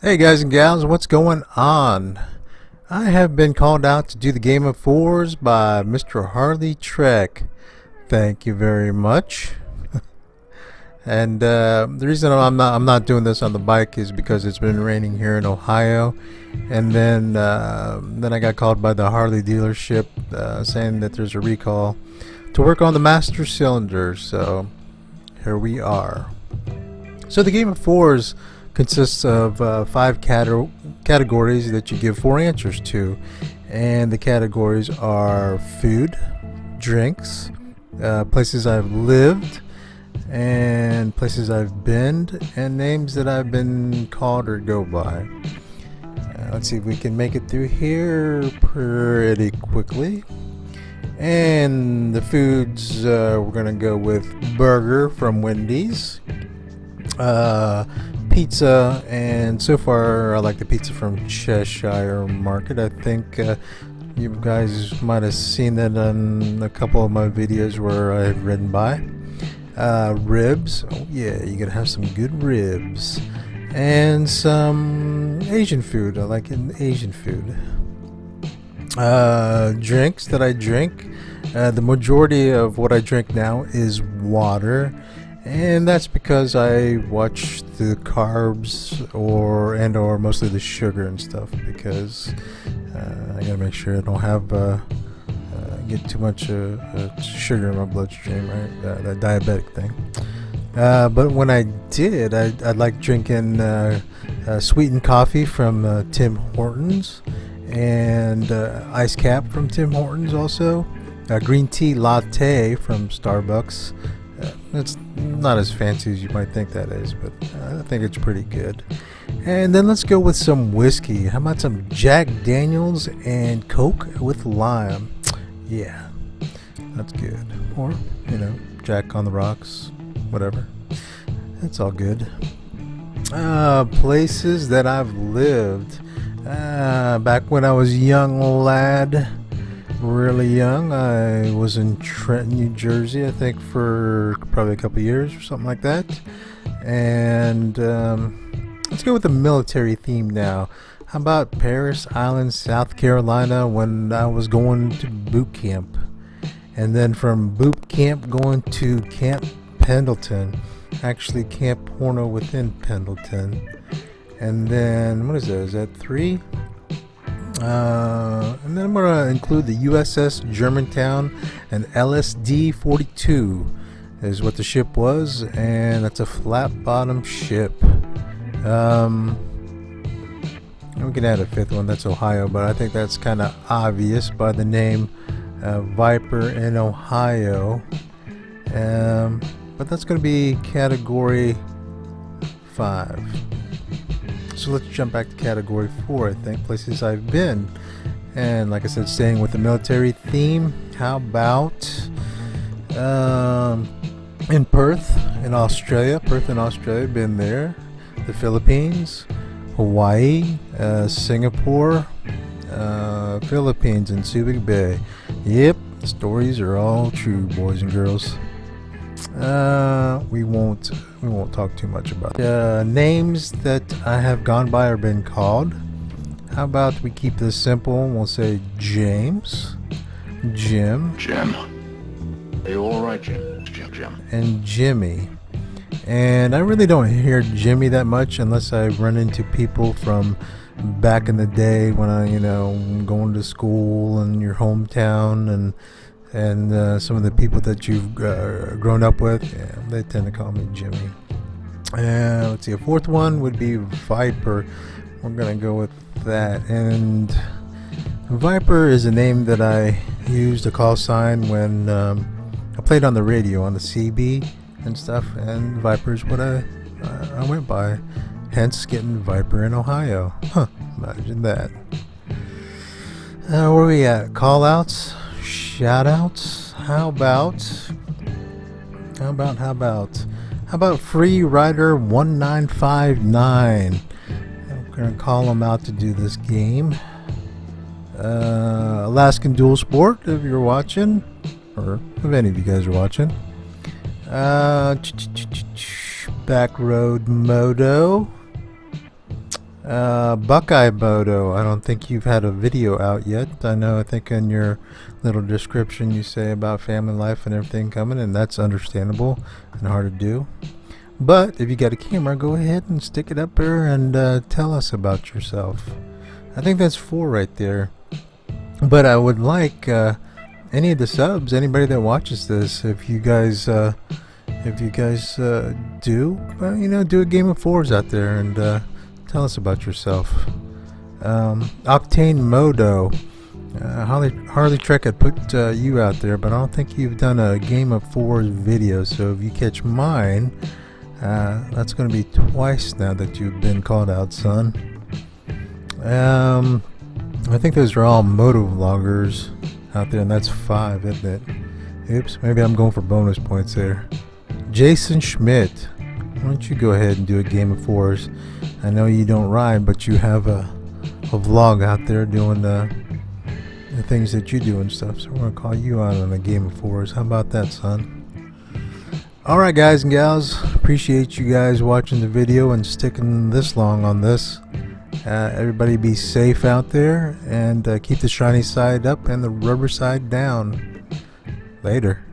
Hey guys and gals, what's going on? I have been called out to do the Game of Fours by Mr. Harley Trek. Thank you very much. And the reason I'm not doing this on the bike is because it's been raining here in Ohio, and then I got called by the Harley dealership saying that there's a recall to work on the master cylinder. So here we are. So the Game of Fours consists of five categories that you give four answers to, and the categories are food, drinks, places I've lived, and places I've been, and names that I've been called or go by. Let's see if we can make it through here pretty quickly. And the foods, we're gonna go with burger from Wendy's, pizza, and so far I like the pizza from Cheshire Market. I think you guys might have seen that on a couple of my videos where I've ridden by. Ribs, oh yeah, you're gonna have some good ribs, and some Asian food. I like Asian food. Drinks that I drink, the majority of what I drink now is water, and that's because I watch the carbs or mostly the sugar and stuff, because I gotta make sure I don't have get too much sugar in my bloodstream, right? That diabetic thing. But when I did, I like drinking sweetened coffee from Tim Hortons, and ice cap from Tim Hortons also. Green tea latte from Starbucks. It's not as fancy as you might think that is, but I think it's pretty good. And then let's go with some whiskey. How about some Jack Daniels and Coke with lime? Yeah, that's good. Or, Jack on the rocks, whatever. That's all good. Places that I've lived. Back when I was a young lad, really young, I was in Trenton, New Jersey, I think for probably a couple years or something like that. And let's go with the military theme now. How about Paris Island, South Carolina, when I was going to boot camp, and then from boot camp going to Camp Pendleton, actually Camp Horno within Pendleton. And then what is that? Is that three? And then I'm going to include the USS Germantown, and LSD-42 is what the ship was, and that's a flat bottom ship. We can add a fifth one, that's Ohio, but I think that's kind of obvious by the name Viper in Ohio. But that's going to be category 5. So let's jump back to category 4, I think, places I've been. And like I said, staying with the military theme, how about in Perth in Australia, been there. The Philippines, Hawaii, Singapore, Philippines, and Subic Bay. Yep, stories are all true, boys and girls. We won't talk too much about it. Names that I have gone by or been called. How about we keep this simple? We'll say James, Jim, Are you all right, Jim? Jim. and Jimmy. And I really don't hear Jimmy that much unless I run into people from back in the day when I, going to school in your hometown, and some of the people that you've grown up with, yeah, they tend to call me Jimmy. Let's see, a fourth one would be Viper. We're gonna go with that. And Viper is a name that I used, a call sign, when I played on the radio on the CB and stuff, and Viper is what I went by, hence getting Viper in Ohio. Imagine that. Where are we at? Call outs, shout outs. How about Free Rider 1959? I'm gonna call him out to do this game. Alaskan Dual Sport, if you're watching, or if any of you guys are watching. Back Road Moto. Buckeye Moto, I don't think you've had a video out yet. I think in your little description you say about family life and everything coming, and that's understandable and hard to do. But if you got a camera, go ahead and stick it up there and tell us about yourself. I think that's 4 right there. But I would like any of the subs, anybody that watches this, if you guys do, well, do a game of 4s out there and tell us about yourself. Octane Modo, Harley Trek had put you out there, but I don't think you've done a game of 4s video. So if you catch mine, that's going to be twice now that you've been called out, son. I think those are all moto vloggers out there, and that's 5, isn't it? Oops, maybe I'm going for bonus points there. Jason Schmidt, why don't you go ahead and do a game of 4s? I know you don't ride, but you have a vlog out there doing the things that you do and stuff, so we're going to call you out on a game of 4s. How about that, son? Alright guys and gals, appreciate you guys watching the video and sticking this long on this. Everybody be safe out there, and keep the shiny side up and the rubber side down. Later.